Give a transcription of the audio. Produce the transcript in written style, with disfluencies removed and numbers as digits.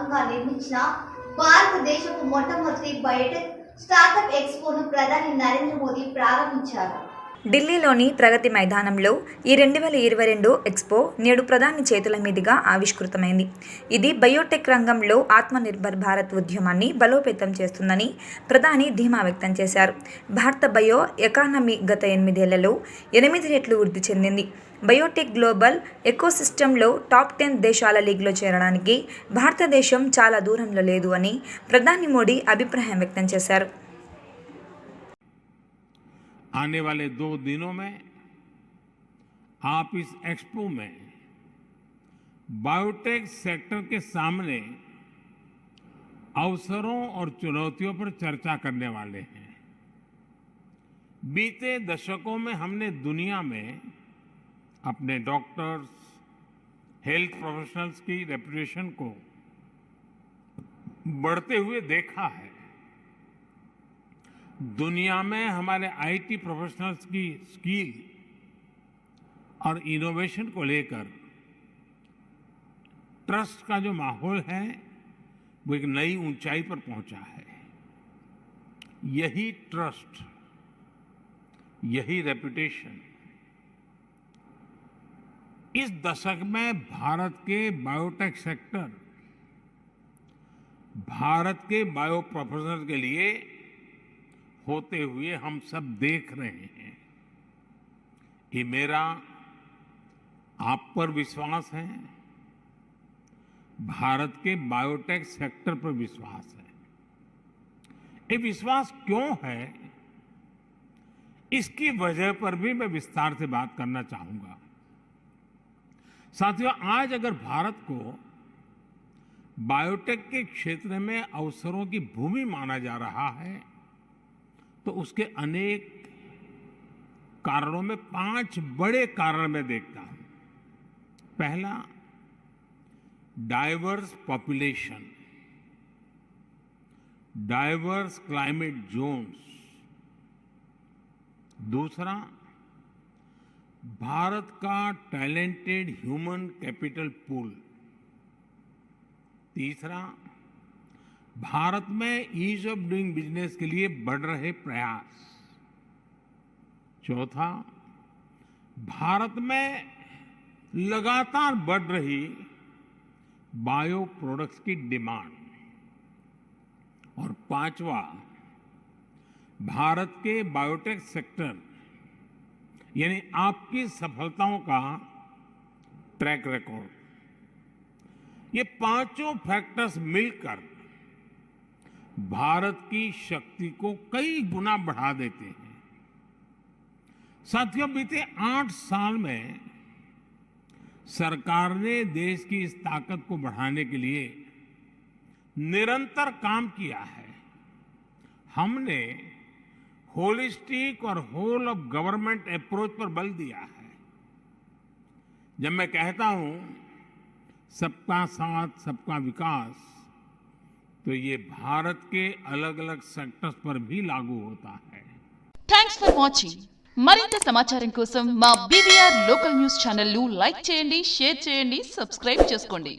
భాగంగా నిర్మించిన భారతదేశపు మొట్టమొదటి బయోటెక్ స్టార్టప్ ఎక్స్పోను ప్రధాని నరేంద్ర మోదీ ప్రారంభించారు. ఢిల్లీలోని ప్రగతి మైదానంలో ఈ 2022 ఎక్స్పో నేడు ప్రధాని చేతుల మీదుగా ఆవిష్కృతమైంది. ఇది బయోటెక్ రంగంలో ఆత్మనిర్భర్ భారత్ ఉద్యమాన్ని బలోపేతం చేస్తుందని ప్రధాని ధీమా వ్యక్తం చేశారు. భారత బయో ఎకానమీ గత 8 ఏళ్లలో 8 రెట్లు వృద్ధి చెందింది. బయోటెక్ గ్లోబల్ ఎకోసిస్టంలో టాప్ 10 దేశాల లీగ్లో చేరడానికి భారతదేశం చాలా దూరంలో లేదు అని ప్రధాని మోడీ అభిప్రాయం వ్యక్తం చేశారు. आने वाले 2 दिनों में आप इस एक्सपो में बायोटेक सेक्टर के सामने अवसरों और चुनौतियों पर चर्चा करने वाले हैं। बीते दशकों में हमने दुनिया में अपने डॉक्टर्स, हेल्थ प्रोफेशनल्स की रेपुटेशन को बढ़ते हुए देखा है। दुनिया में हमारे आईटी प्रोफेशनल्स की स्किल और इनोवेशन को लेकर ट्रस्ट का जो माहौल है वो एक नई ऊंचाई पर पहुंचा है। यही ट्रस्ट, यही रेपुटेशन इस दशक में भारत के बायोटेक सेक्टर, भारत के बायो प्रोफेशनल्स के लिए होते हुए हम सब देख रहे हैं। ये मेरा आप पर विश्वास है, भारत के बायोटेक सेक्टर पर विश्वास है। ये विश्वास क्यों है, इसकी वजह पर भी मैं विस्तार से बात करना चाहूंगा। साथियों, आज अगर भारत को बायोटेक के क्षेत्र में अवसरों की भूमि माना जा रहा है तो उसके अनेक कारणों में 5 बड़े कारण मैं देखता हूं। पहला, diverse population, diverse climate zones. दूसरा, भारत का टैलेंटेड ह्यूमन कैपिटल पूल। तीसरा, भारत में ईज ऑफ डूइंग बिजनेस के लिए बढ़ रहे प्रयास। चौथा, भारत में लगातार बढ़ रही बायो प्रोडक्ट्स की डिमांड। और पांचवा, भारत के बायोटेक सेक्टर यानी आपकी सफलताओं का ट्रैक रिकॉर्ड। ये पांचों फैक्टर्स मिलकर भारत की शक्ति को कई गुना बढ़ा देते हैं। साथियों, बीते 8 साल में सरकार ने देश की इस ताकत को बढ़ाने के लिए निरंतर काम किया है। हमने होलिस्टिक और होल ऑफ गवर्नमेंट अप्रोच पर बल दिया है। जब मैं कहता हूं सबका साथ सबका विकास, तो ये भारत के अलग अलग सेक्टर्स पर भी लागू होता है। Thanks for watching. మరింత సమాచారం కోసం మా BVR లోకల్ న్యూస్ ఛానల్ ను లైక్ చేయండి, షేర్ చేయండి, సబ్స్క్రైబ్ చేసుకోండి.